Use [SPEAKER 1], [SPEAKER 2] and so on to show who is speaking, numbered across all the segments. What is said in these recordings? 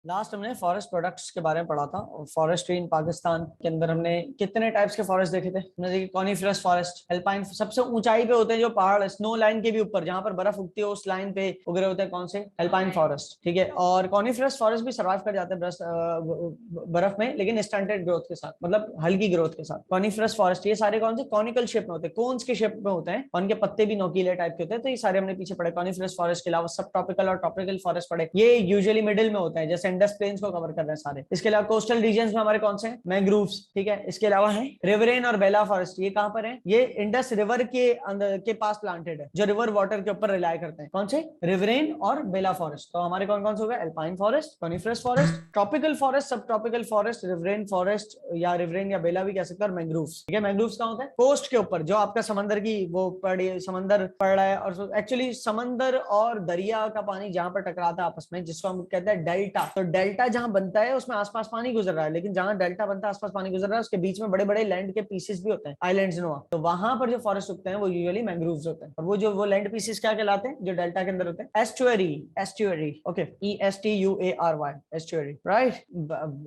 [SPEAKER 1] Last हमने forest products के बारे में पढ़ा था और फॉरेस्ट्री इन पाकिस्तान के अंदर हमने कितने टाइप्स के फॉरेस्ट देखे थे। हमने देखी कॉनिफरस फॉरेस्ट, एल्पाइन, सबसे ऊंचाई पे होते हैं जो पहाड़ स्नो लाइन के भी ऊपर जहां पर बर्फ उगती है उस लाइन पे उगरे होते हैं कौन से, एल्पाइन फॉरेस्ट। ठीक है, और कॉनिफरस फॉरेस्ट भी सर्वाइव कर जाते हैं बर्फ में, लेकिन स्टंटेड ग्रोथ के साथ, मतलब हल्की ग्रोथ के साथ। कॉनिफरस फॉरेस्ट ये सारे कौन से कॉनिकल शेप में होते हैं, कोन्स के शेप में होते हैं, उनके पत्ते भी नोकीले टाइप के होते हैं। तो ये सारे हमने पीछे पढ़े। कॉनिफरस फॉरेस्ट के अलावा सब ट्रॉपिकल और ट्रॉपिकल फॉरेस्ट पढ़े, ये यूजुअली मिडिल में होते हैं, जैसे इंडस प्लेन्स को कवर कर रहे हैं सारे। इसके अलावा कोस्टल रीजन्स में हमारे कौन से हैं, मैंग्रोव्स। ठीक है, इसके अलावा है रिवरेन और बेला फॉरेस्ट, ये कहां पर है, ये इंडस रिवर के अंदर के पास प्लांटेड है, जो रिवर वाटर के ऊपर रिलाय करते हैं। कौन से, रिवरेन और बेला फॉरेस्ट। तो हमारे कौन कौन से हो गए, alpine forest, coniferous forest, tropical forest, सब ट्रॉपिकल फॉरेस्ट, रिवरेन फॉरेस्ट या रिवरेन या बेला भी कह सकते हैं, और मैंग्रोव्स। ठीक है, मैंग्रोव्स कहां होता है, कोस्ट के ऊपर, जो आपका समंदर की वो समंदर पड़ रहा है, और एक्चुअली समंदर और दरिया का पानी जहां पर टकराता है आपस में, जिसको हम कहते हैं डेल्टा। तो डेल्टा जहां बनता है उसमें आसपास पानी गुजर रहा है, लेकिन जहां डेल्टा बनता है आसपास पानी गुजर रहा है उसके बीच में बड़े बड़े लैंड के पीसेस भी होते हैं, आइलैंड्स नुमा। तो वहां पर जो फॉरेस्ट उगते हैं वो यूजुअली मैंग्रोव्स होते हैं। और वो लैंड पीसेस क्या कहलाते हैं, जो डेल्टा के अंदर होते हैं, estuary. Estuary, okay, ESTUARY, estuary, right.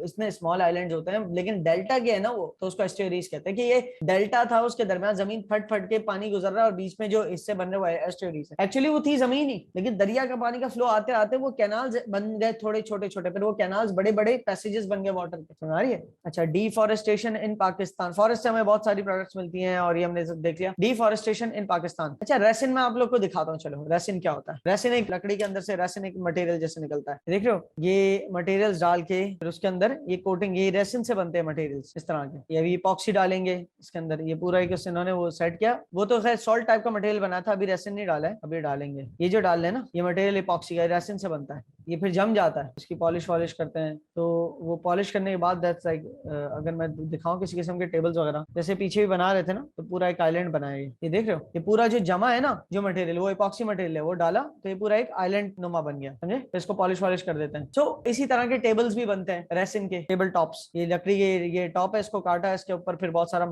[SPEAKER 1] इसमें स्मॉल आइलैंड्स होते हैं, लेकिन डेल्टा के है ना वो, तो उसको एस्चुअरीज कहते हैं कि ये डेल्टा था, उसके दरमियान जमीन फट फट के पानी गुजर रहा है और बीच में जो हिस्से बन रहे हैं एस्चुअरीज है। एक्चुअली वो थी जमीन ही, लेकिन दरिया का पानी का फ्लो आते आते वो कैनाल्स बन गए थोड़े छोटे छोटे, फिर वो कैनाल्स बड़े बड़े पैसेजेस बन गए वाटर के। समझ आ रही है। अच्छा, डिफॉरेस्टेशन इन पाकिस्तान। फॉरेस्ट से हमें बहुत सारी प्रोडक्ट्स मिलती हैं और ये हमने देख लिया। डिफॉरेस्टेशन इन पाकिस्तान। अच्छा, रेसिन में आप लोग को दिखाता हूँ, चलो रेसिन क्या होता है। रेसिन एक लकड़ी के अंदर से रेसिन एक मटेरियल जैसे निकलता है, देख रहे हो, ये मटेरियल्स डाल के फिर उसके अंदर ये कोटिंग, ये रेसिन से बनते हैं मटेरियल्स इस तरह के। ये अभी इपॉक्सी डालेंगे इसके अंदर, ये पूरा एक इन्होंने वो सेट किया। वो तो खैर सॉल्ट टाइप का मटेरियल बना था, अभी रेसिन नहीं डाला है, अभी डालेंगे। ये जो डाल रहे हैं ना, ये मटेरियल इपॉक्सी का रेसिन से बनता है, ये फिर जम जाता है, इसकी पॉलिश वॉलिश करते हैं। तो वो पॉलिश करने के बाद दैट्स लाइक, अगर मैं दिखाऊं किसी किस्म के टेबल्स वगैरह, जैसे पीछे भी बना रहे थे ना, तो पूरा एक आइलैंड बनाया। ये देख रहे हो, ये पूरा जो जमा है ना, जो मटेरियल वो इपॉक्सी मटेरियल है, वो डाला तो ये पूरा एक आइलैंड नुमा बन गया, समझे। तो इसको पॉलिश वॉलिश कर देते हैं। तो इसी तरह के टेबल्स भी बनते हैं रेसिन के, टेबल टॉप्स। ये लकड़ी के ये टॉप है, इसको काटा, इसके ऊपर फिर बहुत सारा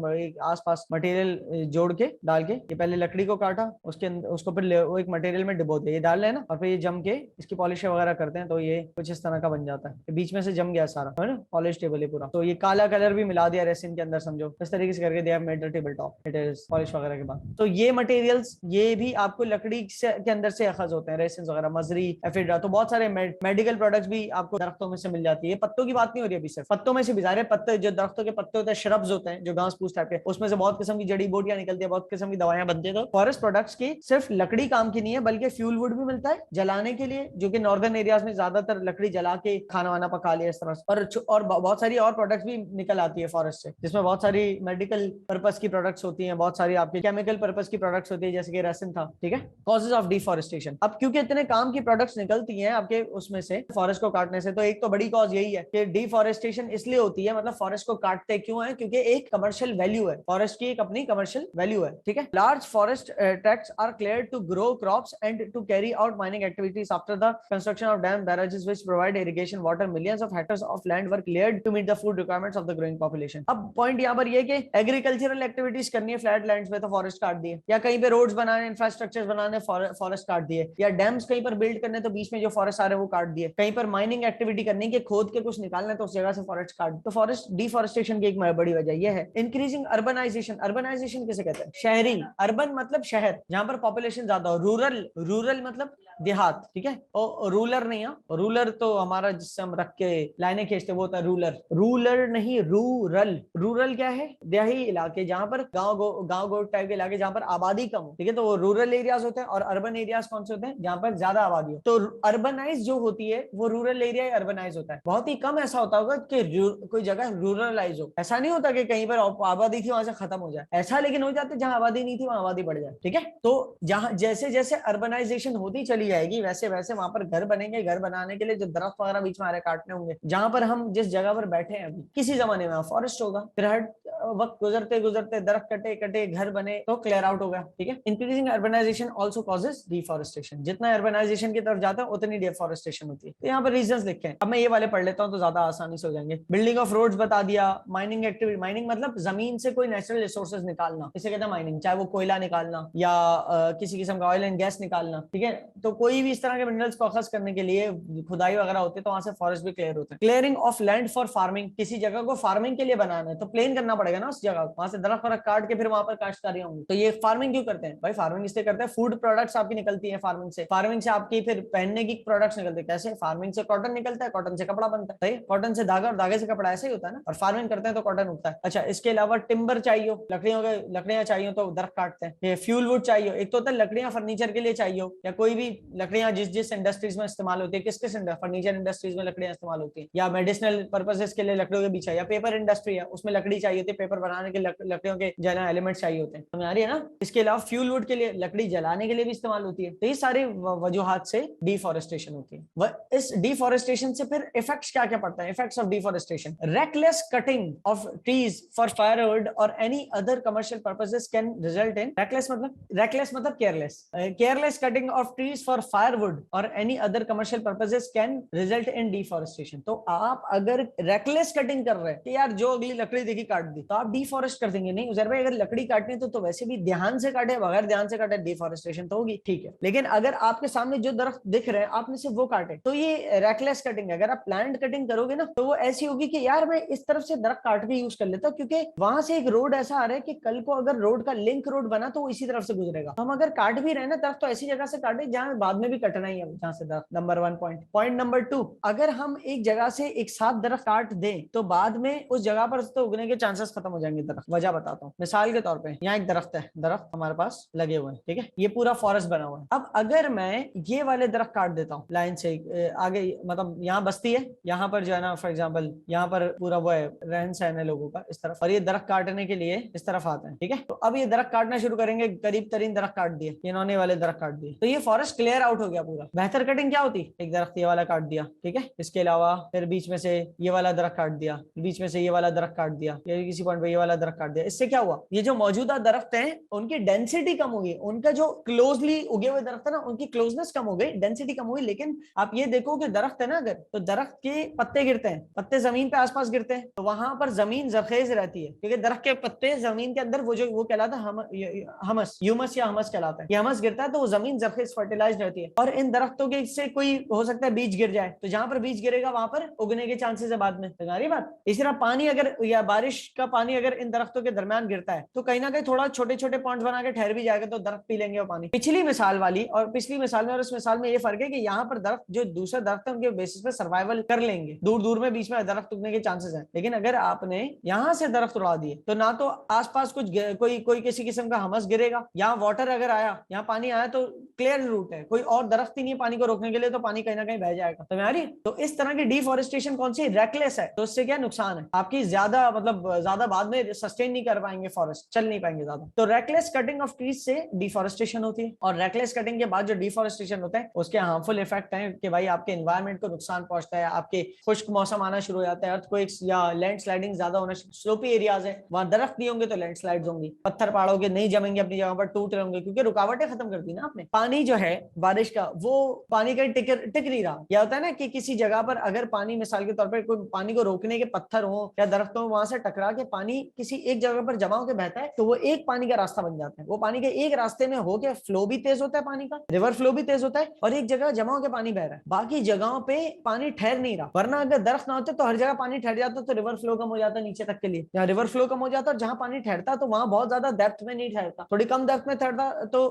[SPEAKER 1] आसपास मटेरियल जोड़ के डाल के, ये पहले लकड़ी को काटा, उसके उसको फिर वो एक मटेरियल में डिबो दिया, ये डाल रहे हैं ना, और फिर ये जम के इसकी पॉलिश वगैरह करते हैं, तो ये कुछ इस तरह का बन जाता है। बीच में से जम गया सारा, है ना, पॉलिश टेबल है पूरा। तो ये काला कलर भी मिला दिया रेसिन के अंदर, समझो इस तरीके से करके दिया made the table top, it is polish वगैरह के बाद। तो ये मटेरियल्स ये भी आपको लकड़ी के अंदर से अखज होते हैं, रेसिन वगैरह, मजरी, एफिड्रा। तो बहुत सारे मेडिकल प्रोडक्ट्स भी आपको दरख्तों में से मिल जाती है। पत्तों की बात नहीं हो रही अभी, सिर्फ पत्तों में से भी सारे पत्ते, जो दरख्तों के पत्ते होते हैं, श्रब्स होते हैं, जो घास फूस टाइप के, उसमें से बहुत किस्म की जड़ी बूटियां निकलती है, बहुत किस्म की दवाइयां बनती है। तो फॉरेस्ट प्रोडक्ट्स की सिर्फ लकड़ी काम की नहीं है, बल्कि फ्यूल वुड भी मिलता है जलाने के लिए, जो कि नॉर्दर्न एरियाज में ज्यादातर लकड़ी जला के खाना वाना पका लिया इस तरह से। और बहुत सारी और प्रोडक्ट्स भी निकल आती है फॉरेस्ट से, जिसमें बहुत सारी मेडिकल पर्पस की प्रोडक्ट्स होती हैं, बहुत सारी आपके केमिकल पर्पस की प्रोडक्ट्स होती है, जैसे कि रेसिन था। ठीक है, कॉजेज ऑफ डिफॉरेस्टेशन। अब क्योंकि इतने काम की प्रोडक्ट्स निकलती हैं आपके उसमें से, फॉरेस्ट को काटने से, तो एक तो बड़ी कॉज यही है कि डिफॉरेस्टेशन इसलिए होती है, मतलब फॉरेस्ट को काटते क्यों है, क्योंकि एक कमर्शियल वैल्यू है, फॉरेस्ट की एक अपनी कमर्शियल वैल्यू है। ठीक है, large forest tracts are cleared to grow crops and to carry out mining activities after the construction of dam barrages which provide irrigation water. Millions of hectares of land were cleared to meet the food requirements of the growing population. अब point यहाँ पर ये कि agricultural activities करनी है flat lands में, तो forest काट दिए, या कहीं पे रोड्स बनाने, इंफ्रास्ट्रक्चर बनाने, फॉरेस्ट काट दिए, या डैम्स कहीं पर बिल्ड करने, तो बीच में जो फॉरेस्ट आ रहे हैं वो काट दिए, कहीं पर माइनिंग एक्टिविटी करनी के खोद के कुछ निकालना, तो उस जगह से फॉरेस्ट काट। तो फॉरेस्ट डिफॉरेस्टेशन की एक बड़ी वजह यह है। इंक्रीजिंग अर्बनाइजेशन, अर्बनाइजेशन किसे कहते हैं, शहरी। अर्बन मतलब शहर, जहां पर पॉपुलेशन ज्यादा हो। रूरल, रूरल मतलब देहात। ठीक है, और रूलर नहीं है, रूलर तो हमारा जिससे हम रख के लाइनें खींचते वो होता है रूलर, रूलर नहीं, रूरल। रूरल क्या है, देहाती इलाके, जहां पर गांव टाइप के इलाके, जहां पर आबादी कम हो। ठीक है, तो वो रूरल एरियाज होते हैं। और अर्बन एरियाज कौन से होते हैं, जहां पर ज्यादा आबादी हो। तो अर्बनाइज जो होती है वो रूरल एरिया अर्बनाइज होता है। बहुत ही कम ऐसा होता होगा कि कोई जगह रूरलाइज हो। ऐसा नहीं होता कि कहीं पर आबादी थी वहां से खत्म हो जाए, ऐसा लेकिन हो जाता है जहां आबादी नहीं थी वहां आबादी बढ़ जाए। ठीक है, तो जहां जैसे जैसे अर्बनाइजेशन होती चली जाएगी, वैसे वैसे वहां पर घर बनेंगे। घर बनाने के लिए जो दरख्त वगैरह बीच में आ रहे काटने होंगे, जहां पर हम जिस जगह पर बैठे हैं अभी, किसी जमाने में फॉरेस्ट होगा, फिर हर वक्त गुजरते गुजरते दरख्त कटे कटे घर बने तो क्लियर आउट होगा। ठीक है, increasing urbanization also causes deforestation. जितना अर्बनाइजेशन की तरफ जाता है उतनी डिफॉरेस्टेशन होती है। तो यहाँ पर रीजंस लिखे हैं, अब मैं ये वाले पढ़ लेता हूँ तो ज्यादा आसानी से हो जाएंगे। बिल्डिंग ऑफ रोड्स बता दिया, माइनिंग एक्टिविटी, माइनिंग मतलब जमीन से कोई नेचुरल रिसोर्सेज निकालना, इसे कहते हैं माइनिंग, चाहे वो कोयला निकालना या किसी किस्म का ऑयल एंड गैस निकालना। ठीक है, तो कोई भी इस तरह के मिनरल्स को अखज करने के लिए खुदाई वगैरह होती होती है तो वहां से फॉरेस्ट भी क्लियर होता है। Clearing of land for farming, किसी जगह को फार्मिंग के लिए बनाना है तो प्लेन करना पड़ेगा ना उस जगह को, वहां से दरख्त वरख्त काट के फिर वहां पर काश्तकारी होंगे। तो ये फार्मिंग क्यों करते हैं भाई? फार्मिंग इसलिए करते हैं, फूड प्रोडक्ट्स आपकी निकलती है फार्मिंग से, फार्मिंग से आपकी फिर पहनने की प्रोडक्ट्स निकलते हैं। कैसे? फार्मिंग से कॉटन निकलता है, कॉटन से कपड़ा बनता है, कॉटन से धागा और धागे से कपड़ा, ऐसे ही होता है ना। और फार्मिंग करते हैं तो कॉटन उगता है। अच्छा, इसके अलावा टिम्बर चाहिए, लकड़ियां चाहिए तो दरख्त काटते हैं। ये फ्यूल वुड चाहिए, एक तो होता है लकड़ियां फर्नीचर के लिए चाहिए या कोई भी लकड़ियां जिस जिस इंडस्ट्रीज में इस्तेमाल होती है, किस किस फर्नीचर इंडस्ट्रीज में लकड़ियां इस्तेमाल होती है, या मेडिसिनल पर्पसेस के लिए लकड़ियों के भी चाहिए, या पेपर इंडस्ट्री है उसमें लकड़ी चाहिए होती है, पेपर बनाने के लकड़ियों के जो है ना एलिमेंट चाहिए होते हैं, समझ आ रही है ना। इसके अलावा फ्यूल वुड के लिए लकड़ी जलाने के लिए भी इस्तेमाल होती है। तो ये सारी वजूहात से डिफॉरेस्टेशन होती है। इस डिफॉरेस्टेशन से फिर इफेक्ट्स क्या क्या पड़ता है? Effects of deforestation, reckless cutting of trees for firewood और any other commercial purposes can result in, reckless मतलब careless cutting of trees for firewood और any other commercial purposes can result in deforestation. तो आप अगर reckless cutting कर रहे हैं कि यार जो अगली लकड़ी देखी काट दी, तो आप डिफॉरेस्ट कर देंगे। नहीं उजैर भाई, अगर लकड़ी काटनी तो वैसे भी ध्यान से काटे, बगैर ध्यान से काटे डिफॉरेस्टेशन तो होगी, ठीक है। लेकिन अगर आपके सामने जो दरख्त दिख रहे हैं आपने सिर्फ वो काटे तो ये रेकलेस कटिंग है। अगर आप प्लांट कटिंग करोगे ना तो वो ऐसी होगी कि यार मैं इस तरफ से दरख्त काट के यूज कर लेता हूँ क्योंकि वहां से एक रोड ऐसा आ रहा है कि कल को अगर रोड का लिंक रोड बना तो वो इसी तरफ से गुजरेगा। हम अगर काट भी रहे ना दरख्त तो ऐसी जगह से काटे जहां बाद में भी कटना ही है, जहां से दरख्त। नंबर 1 पॉइंट नंबर 2, अगर हम एक जगह से एक साथ दरख्त काट दें तो बाद में उस जगह पर तो उगने के चांसेस खत्म हो जाएंगे दरख्त। वजह बताता हूँ, मिसाल के तौर पे यहाँ एक दरख्त है, दरख्त हमारे पास लगे हुए हैं, ठीक है, ये पूरा फॉरेस्ट बना हुआ है। अब अगर मैं ये वाले दरख्त काट देता हूँ लाइन से आगे, मतलब यहाँ बस्ती है, यहाँ पर जो है ना फॉर एग्जाम्पल यहाँ पर पूरा वो है रहन सहन है लोगों का इस तरफ, और ये दरख्त काटने के लिए इस तरफ आते हैं, ठीक है। तो अब ये दरख्त काटना शुरू करेंगे, करीब तरीन दरख्त काट दिए, इन्होंने वाले दरख्त काट दिए, तो ये फॉरेस्ट क्लियर आउट हो गया पूरा। बेहतर कटिंग क्या होती? एक दरख्त ये वाला काट दिया, ठीक है, इसके अलावा फिर बीच में से ये वाला दरख्त काट दिया, बीच में से ये वाला दरख्त काट दिया, या किसी पॉइंट पे ये वाला दरख्त काट दिया। इससे क्या हुआ? ये जो मौजूदा दरख्त हैं उनकी डेंसिटी कम होगी, उनका जो क्लोजली उगे हुए दरख्त है ना उनकी क्लोजनेस कम हो गई, डेंसिटी कम हुई। लेकिन आप ये देखो कि दरख्त है ना, अगर तो दरख्त के पत्ते गिरते हैं, पत्ते जमीन पे आसपास गिरते हैं तो वहां पर जमीन जरखेज रहती है क्योंकि दरख्त के पत्ते जमीन के अंदर वो कहलाता है हमस, ह्यूमस या हमस कहलाता है। ये हमस गिरता है तो वो जमीन जरखेज फर्टिलाइज रहती है। और इन दरख्तों के इससे कोई हो सकता है बीज गिर जाए, तो जहां पर बीज गिरेगा वहां पर उगने के चांसेस है बाद में, तुम्हारी बात। इसी तरह पानी अगर या बारिश का पानी अगर इन दरख्तों के दरमियान गिरता है तो कहीं ना कहीं थोड़ा छोटे छोटे पॉइंट्स बना के ठहर भी जाएगा तो दरख्त पी लेंगे वो पानी। पिछली मिसाल वाली और पिछली मिसाल में और इस मिसाल में ये फर्क है कि यहाँ पर दरख्त जो दूसरे दरख्त है उनके बेसिस पे सर्वाइवल कर लेंगे, दूर दूर में बीच में दरख्त उगने के चांसेस है। लेकिन अगर आपने यहाँ से दरख्त उड़ा दिए तो ना तो आसपास कुछ कोई किसी किस्म का हमस गिरेगा, यहाँ वाटर अगर आया, यहाँ पानी आया तो क्लियर रूट है, कोई और दरख्त ही नहीं है पानी को रोकने के लिए, तो पानी कहीं ना कहीं बह जाएगा। तो यारी तो इस तरह की डिफॉरेस्टेशन कौन सी? रेकलेस है। तो इससे क्या नुकसान है? आपकी ज्यादा ज्यादा बाद में सस्टेन नहीं कर पाएंगे, फॉरेस्ट चल नहीं पाएंगे ज्यादा। तो रेकलेस कटिंग ऑफ ट्रीज से डिफॉरेस्टेशन होती है, और रेकलेस कटिंग के बाद जो डिफॉरेस्टेशन होता है उसके हार्मफुल इफेक्ट है कि भाई आपके एनवायरमेंट को नुकसान पहुंचता है, आपके खुश्क मौसम आना शुरू हो जाता है, अर्थक्वेक्स या लैंडस्लाइडिंग ज्यादा होना, स्लोपी एरियाज है वहां दरख्त नहीं होंगे तो लैंडस्लाइड्स होंगी, पत्थर पहाड़ों के नहीं जमेंगे अपनी जगह पर, टूट रहे होंगे क्योंकि रुकावटें खत्म कर दी ना आपने। पानी जो है बारिश का वो पानी कहीं टिक नहीं रहा। क्या होता है ना कि किसी जगह पर अगर पानी मिसाल के तौर पर कोई पानी को रोकने के पत्थर हो या दरख्त हो, वहां से टकरा के पानी किसी एक जगह पर जमा होकर बहता है तो वो एक पानी का रास्ता बन जाता है। वो पानी के एक रास्ते में होके फ्लो भी तेज होता है, पानी का रिवर फ्लो भी तेज होता है, और एक जगह जमा होकर पानी बह रहा है, बाकी जगहों पे पानी ठहर नहीं रहा। वरना अगर दरख्त ना होते तो हर जगह पानी ठहर जाता तो रिवर फ्लो कम हो जाता नीचे तक के लिए, जहाँ रिवर फ्लो कम हो जाता और जहां पानी ठहरता तो वहां बहुत ज्यादा डेप्थ में नहीं ठहरता, थोड़ी कम डेप्थ में ठहरता तो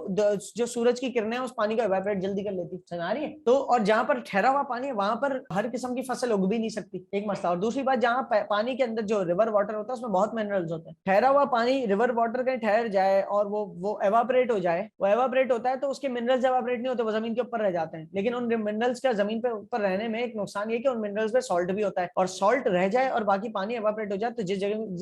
[SPEAKER 1] जो सूरज की किरणें उस पानी को इवेपोरेट जल्दी कर लेती, समझ आ रही है। तो और जहां पर ठहरा हुआ पानी है वहां पर हर किस्म की फसल उग भी नहीं सकती, एक मसला। और दूसरी बात, जहां पानी के अंदर जो रिवर वाटर होता है उसमें बहुत मिनरल्स होते हैं। ठहरा हुआ पानी रिवर वाटर कहीं ठहर जाए और वो एवापोरेट हो जाए, वो एवापोरेट होता है तो उसके मिनरल्स एवापोरेट नहीं होते, वो जमीन के ऊपर रह जाते हैं। लेकिन उन मिनरल्स का जमीन पे ऊपर रहने में एक नुकसान ये कि उन मिनरल्स पे सॉल्ट भी होता है, और सॉल्ट रह जाए और बाकी पानी एवापोरेट हो जाए तो जिस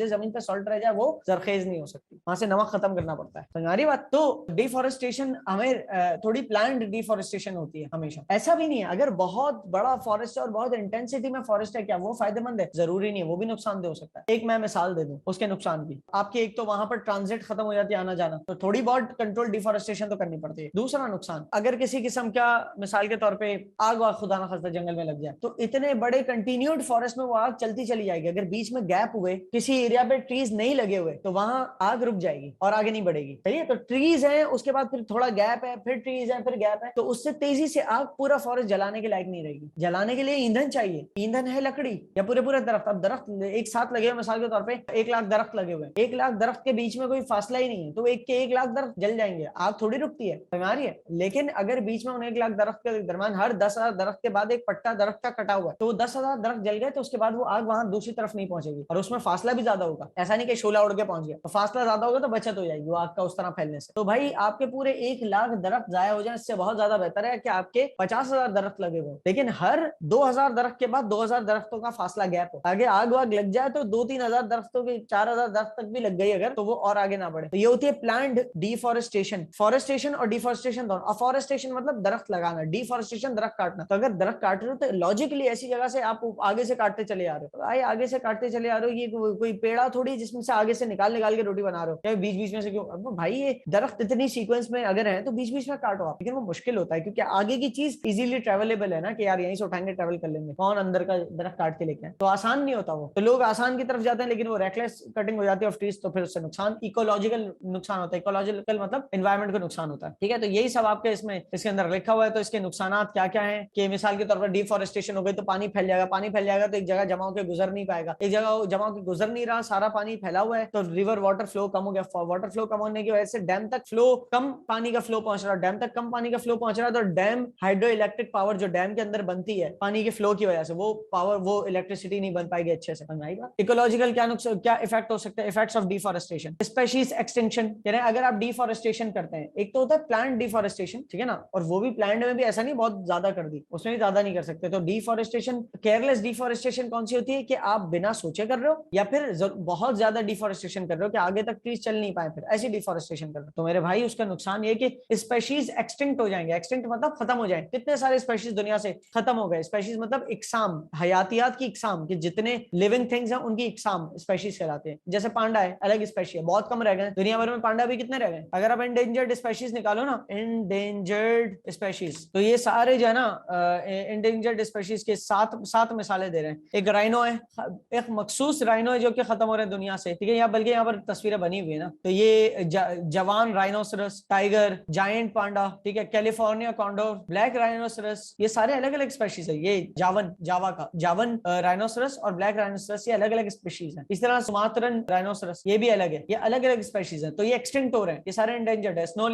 [SPEAKER 1] जमीन पे सॉल्ट रह जाए वो जरखेज नहीं हो सकती, वहां से नमक खत्म करना पड़ता है, समझ बात। तो डिफॉरेस्टेशन हमें थोड़ी प्लान्ड डिफॉरेस्टेशन होती है हमेशा, ऐसा भी नहीं है अगर बहुत बड़ा फॉरेस्ट है और बहुत इंटेंसिटी में फॉरेस्ट है क्या वो फायदेमंद है? जरूरी नहीं है, वो भी नुकसान दे हो सकता है। एक मैं मिसाल दे दूं उसके नुकसान की, आपकी एक तो वहां पर ट्रांजिट खत्म हो जाती है, आना जाना, तो थोड़ी बहुत कंट्रोल डिफॉरेस्टेशन तो करनी पड़ती है। दूसरा नुकसान, अगर किसी किस्म का मिसाल के तौर पे आग वाग खुदा ना खास्ता जंगल में लग जाए तो इतने बड़े कंटिन्यूड फॉरेस्ट में वो आग चलती चली जाएगी। अगर बीच में गैप हुए, किसी एरिया पे ट्रीज नहीं लगे हुए, तो वहां आग रुक जाएगी और आगे नहीं बढ़ेगी, सही है। तो ट्रीज है, उसके बाद फिर थोड़ा गैप है, फिर ट्रीज है, फिर गैप है, तो उससे तेजी से आग पूरा फॉरेस्ट जलाने के लायक नहीं रहेगी, जलाने के लिए ईंधन चाहिए, ईंधन है लकड़ी या पूरे पूरे दरख्त। अब दरख्त एक साथ लगे हुए, मिसाल के तौर पे 1 लाख दरख्त लगे हुए, 1 लाख दरख्त के बीच में कोई फासला ही नहीं है, तो एक के 1 लाख दरख्त जल जाएंगे, आग थोड़ी रुकती है, बीमारी है। लेकिन अगर बीच में उन 1 लाख दरख्त के दरमियान हर 10,000 दरख्त के बाद एक पट्टा दरख्त का कटा हुआ है, तो 10,000 दरख्त जल गए, तो उसके बाद वो आग वहां दूसरी तरफ नहीं पहुंचेगी, और उसमें फासला भी ज्यादा होगा। ऐसा नहीं कि शोला उड़ के पहुंच गया, तो फासला ज्यादा होगा तो बचत हो जाएगी वो आग का उस तरह फैलने से। तो भाई आपके पूरे 1 लाख दरख्त जाया हो जाए, इससे बहुत ज्यादा बेहतर है कि आपके 50,000 दरख्त लगे हुए, लेकिन हर 2,000 दरख्त के बाद 2,000 दरख्तों का फासला गैप हो। आगे आग वाग लग जाए तो 2-3 हजार दरख्तों की 4,000 दरख्त तक भी लग गई अगर, तो वो और आगे ना बढ़े। तो ये होती है प्लान्ड डिफॉरेस्टेशन। फॉरेस्टेशन और डिफॉरेस्टेशन दोनों। अफॉरेस्टेशन मतलब दरख्त लगाना, डिफॉरेस्टेशन दरख्त काटना। तो अगर दरख्त काट रहे हो तो लॉजिकली ऐसी जगह से आप आगे से काटते चले आ रहे हो, भाई आगे से काटते चले आ रहे हो, ये कोई पेड़ा थोड़ी जिसमें से आगे से निकाल निकाल के रोटी बना रहे हो, या बीच बीच में से क्यों? अब भाई ये दरख्त इतनी सीक्वेंस में अगर है तो बीच बीच में काटो आप, लेकिन वो मुश्किल होता है क्योंकि आगे की चीज इजीली ट्रेवलेबल है ना, कि यार यहीं से उठाएंगे ट्रेवल कर लेंगे, कौन अंदर का दरख्त काट के लेके आए, तो आसान नहीं होता वो। तो लोग आसान की तरफ जाते हैं, लेकिन वो रेकलेस कटिंग हो जाती है ऑफ ट्रीज, तो फिर उससे नुकसान, इकोलॉजिकल नुकसान होता है। इकोलॉजिकल मतलब एनवायरमेंट को नुकसान होता है, ठीक है। तो यही सब आपके इसमें इसके अंदर लिखा हुआ है। तो इसके नुकसान क्या क्या है कि मिसाल के तौर पर डिफॉरेस्टेशन हो गई तो पानी फैल जाएगा, पानी फैल जाएगा तो एक जगह जमा होकर गुजर नहीं पाएगा, एक जगह जमा होकर गुजर नहीं रहा, सारा पानी फैला हुआ है, तो रिवर वाटर फ्लो कम हो गया। वाटर फ्लो कम होने की वजह से डैम तक फ्लो कम, पानी का फ्लो पहुंच रहा है, डैम तक कम पानी का फ्लो पहुंच रहा है, तो डैम हाइड्रो इलेक्ट्रिक पावर जो डैम के अंदर बनती है पानी के फ्लो की वजह से, वो पावर, वो इलेक्ट्रिसिटी नहीं बन पाएगी अच्छे से। इकोलॉजिकल क्या नुकसान, क्या इफेक्ट हो सकता है? Effects of deforestation, species extinction. अगर आप डिफॉरेस्टेशन करते हैं, एक तो होता है प्लांट डिफॉरेस्टेशन, ठीक है ना, और वो भी प्लांट में भी ऐसा नहीं बहुत ज्यादा कर दी, उसमें भी ज्यादा नहीं कर सकते। तो डिफॉरेस्टेशन, केयरलेस डिफॉरेस्टेशन कौन सी होती है कि आप बिना सोचे कर रहे हो, या फिर बहुत ज्यादा डिफॉरेस्टेशन कर रहे हो कि आगे तक ट्रीज चल नहीं पाए, फिर ऐसी डिफॉरेस्टेशन कर रहे हो। तो मेरे भाई उसका नुकसान ये कि स्पेशीज एक्सटिंक्ट हो जाएंगे। एक्सटिंक्ट मतलब खत्म हो जाए, कितने सारे स्पेशीज दुनिया से खत्म हो गए। स्पेशीज मतलब इकसाम, हयातियात की इकसाम, कि जितने लिविंग थिंग्स हैं उनकी इकसाम स्पेशीज कहलाते हैं। जैसे पांडा है, अलग स्पेशी है, बहुत कम रह गए दुनिया भर में। पांडा भी कितने रह गए? अगर आप एंडेंजर्ड स्पेशीज निकालो ना, एंडेंजर्ड स्पेशीज, तो ये सारे जो है ना एंडेंजर्ड स्पेशीज के सात मिसालें दे रहे हैं। एक राइनो है, एक मखसूस राइनो है जो कि खत्म हो रहे हैं दुनिया से, ठीक है। यहाँ बल्कि यहाँ पर तस्वीरें बनी हुई है ना, तो ये जवान राइनोसरस, टाइगर, जायंट पांडा, ठीक है, कैलिफोर्निया कॉन्डोर, ब्लैक राइनोसरस, ये सारे अलग अलग स्पेशीज है। ये जावन राइनोसरस और ब्लैक राइनोसरस, ये अलग अलग स्पेशीज है। इस तरह सुमात्रन राइनोसरस, ये भी अलग है, ये अलग अलग स्पेशीज है। तो ये एक्सटिंक्ट हो रहे हैं, ये सारे एंडेंजर्ड है। स्नो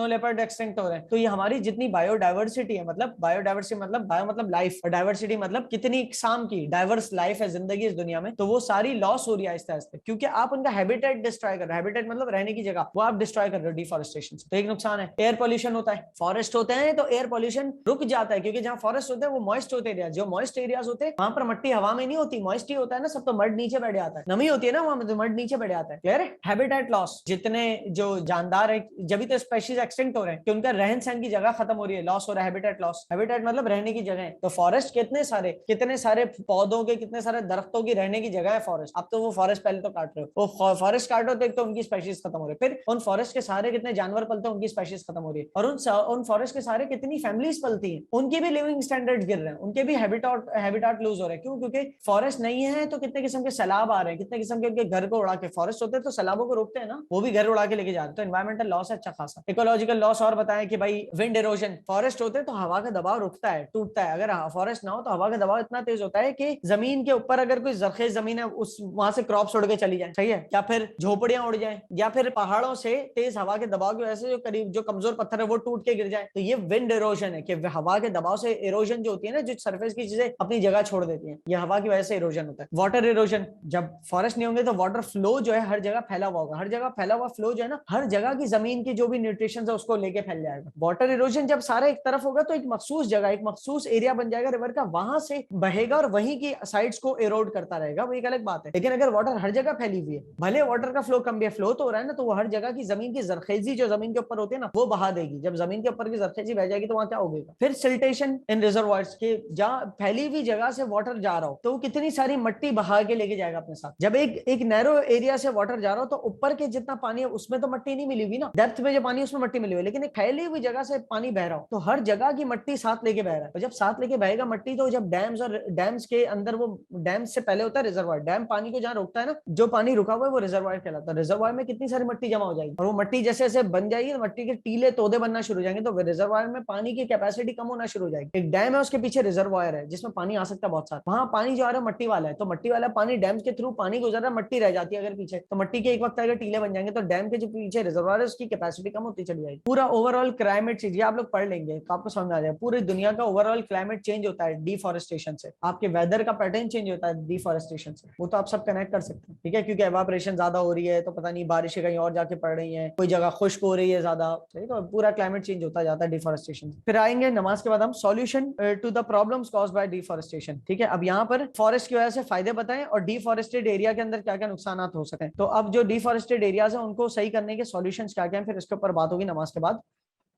[SPEAKER 1] लेपर्ड एक्सटिंक्ट हो रहे हैं। तो ये हमारी जितनी बायोडाइवर्सिटी है, मतलब बायोडाइवर्सिटी मतलब बायो मतलब लाइफ, और डाइवर्सिटी मतलब कितनी इकसाम की डाइवर्स लाइफ है, जिंदगी इस दुनिया में, तो वो सारी लॉस हो रही है आहिस्ते आहिस्ते, क्योंकि आप उनका हैबिटेट डिस्ट्रॉय कर रहे हो। हैबिटेट मतलब रहने की जगह, वो आप डिस्ट्रॉय कर रहे हो डिफॉरेस्टेशन से। तो एक नुकसान है। एयर पोल्यूशन होता है, फॉरेस्ट होते हैं तो एयर पोल्यूशन रुक जाता है, क्योंकि जहां फॉरेस्ट होते हैं वो मॉइस्ट होते एरिया, जो मॉइस्ट एरियाज होते हैं वहां पर मट्टी हवा में नहीं होती, मॉइस्ट ही होता है ना सब, तो मड नीचे बैठ जाता है, नमी होती है ना वहां में, मड नीचे बैठ जाता है। क्लियर है? हैबिटेट लॉस, जितने जो जानदार है, जब तो स्पेशीज एक्सटिंक्ट हो रहे हैं कि उनका रहन सहन की जगह खत्म हो रही है, लॉस हो रहा है, हैबिटेट लॉस। हैबिटेट मतलब रहने की जगह। तो फॉरेस्ट कितने सारे पौधों के, कितने सारे दरख्तों की रहने की जगह है फॉरेस्ट। अब तो वो फॉरेस्ट पहले तो काट रहे हो, वो फॉरेस्ट काटो तो एक तो उनकी स्पेशीज खत्म हो रही है, फिर उन फॉरेस्ट के सारे कितने जानवर पलते हैं, उनकी स्पेशीज खत्म हो रही है, और उन फॉरेस्ट के सारे कितनी फैमिलीज पलती हैं, उनके भी लिविंग स्टैंडर्ड गिर रहे हैं, उनके भी हैबिटाट लूज हो रहे हैं। क्यों? क्योंकि फॉरेस्ट नहीं है तो कितने किस्म के सैलाब आ रहे हैं, कितने किस्म के उनके घर को उड़ा के, फॉरेस्ट होते हैं तो सैलाबों को रोकते हैं ना, वो भी घर उड़ा के लेके जाते हैं। तो एनवायरमेंटल लॉस है अच्छा खासा। इकोलॉजिकल लॉस और बताएं कि भाई विंड इरोजन, फॉरेस्ट होते हैं तो हवा का दबाव रुकता है, टूटता है। अगर फॉरेस्ट ना हो तो हवा का दबाव इतना तेज होता है कि जमीन के ऊपर अगर कोई जरखेज जमीन है, उस वहां से क्रॉप्स उड़ के चली जाए, सही है, या फिर झोपड़ियां उड़ जाए, या फिर पहाड़ों से तेज हवा के दबाव की वजह से जो कमजोर पत्थर है वो टूट के गिर जाए, तो ये विंड इरोजन है कि हवा के दबाव से इरोजन जो होती है ना, जो सरफेस की चीजें अपनी जगह छोड़ देती हैं, ये हवा की वजह से इरोजन होता है। वाटर इरोजन, जब फॉरेस्ट नहीं होंगे तो वाटर फ्लो जो है हर जगह फैला हुआ होगा, हर जगह फैला हुआ फ्लो जो है ना, हर जगह की जमीन की जो भी न्यूट्रिशन है उसको लेके फैल जाएगा। वाटर इरोजन जब सारा एक तरफ होगा तो एक मखसूस जगह, एक मखसूस एरिया बन जाएगा रिवर का, वहां से बहेगा और वहीं की साइड्स को इरोड करता रहेगा, वो एक अलग बात है। लेकिन अगर वाटर हर जगह फैली हुई है, भले वाटर का फ्लो कम भी है, फ्लो तो हो रहा है ना, तो वो हर जगह की जमीन की जरखेजी जो जमीन के ऊपर होती है ना, वो बहा देगी। जब जमीन के ऊपर की जरखेजी बह जाएगी तो वहां क्या होगा? फिर सिल्टेशन इन रिजर्वॉयर्स के, जहां फैली हुई जगह से वाटर जा रहा हो तो वो कितनी सारी मट्टी बहा के लेके जाएगा अपने साथ। जब एक नैरो एरिया से वाटर जा रहा हो तो ऊपर के जितना पानी है उसमें तो मट्टी नहीं मिली हुई ना, डेप्थ में जो पानी है उसमें मट्टी मिली हुई है, लेकिन एक फैली हुई जगह से पानी बह रहा हो तो हर जगह की मट्टी साथ लेके बह रहा है। तो जब साथ लेके बहेगा मट्टी, तो जब डैम्स और डैम्स के अंदर, वो डैम्स से पहले होता है रिजर्वायर, डैम पानी को जहां रोकता है ना, जो पानी रुका हुआ है वो रिजर्वायर कहलाता है। रिजर्वायर में कितनी सारी मट्टी जमा हो जाएगी, और वो मट्टी जैसे जैसे बन जाएगी, मट्टी के टीले तोदे बनना शुरू हो जाएंगे, तो रिजर्वायर में पानी की कैपेसिटी कम होना शुरू हो जाएगी। एक डैम डैम है उसके पीछे रिजर्वायर है जिसमें पानी आ सकता है बहुत सारा, वहां पानी जो आ रहा है मट्टी वाला है, तो मट्टी वाला पानी डैम के थ्रू पानी गुजर रहा है, मट्टी रह जाती है अगर पीछे, तो मट्टी के एक वक्त अगर टीले बन जाएंगे तो डैम के जो पीछे रिजर्वायर है उसकी कैपेसिटी कम होती चली जाएगी। पूरा ओवरऑल क्लाइमेट चेंज, ये आप लोग पढ़ लेंगे तो आपको समझ आ जाएगा, पूरी दुनिया का ओवरऑल क्लाइमेट चेंज होता है डिफॉरेस्टेशन से, आपके वेदर का पैटर्न चेंज होता है डिफॉरेस्टेशन से, वो तो आप सब कनेक्ट कर सकते हैं, ठीक है, क्योंकि एवापोरेशन ज्यादा हो रही है तो पता नहीं बारिशें कहीं और जाके पड़ रही है, कोई जगह खुश्क हो रही है ज्यादा, ठीक है, तो पूरा क्लाइमेट चेंज होता जाता है डिफॉरेस्टेशन। फिर आएंगे नमाज के बाद हम solution to the problems caused by deforestation, ठीक है। अब यहाँ पर फॉरेस्ट की वजह से फायदे बताएं और डिफॉरेस्टेड एरिया के अंदर क्या क्या नुकसान हो सकते हैं, तो अब जो डिफॉरेस्टेड एरियाज है उनको सही करने के सॉल्यूशंस क्या क्या हैं, फिर इसके ऊपर बात होगी नमाज के बाद।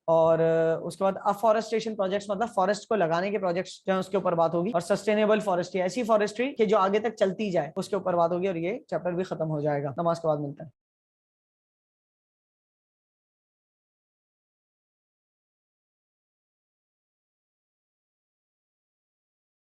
[SPEAKER 1] और उसके बाद अफॉरेस्टेशन प्रोजेक्ट्स, मतलब फॉरेस्ट को लगाने के प्रोजेक्ट्स जो है उसके ऊपर बात होगी, और सस्टेनेबल फॉरेस्ट्री, ऐसी फॉरेस्ट्री कि जो आगे तक चलती जाए, उसके ऊपर बात होगी, और ये चैप्टर भी खत्म हो जाएगा। नमाज के बाद मिलते हैं।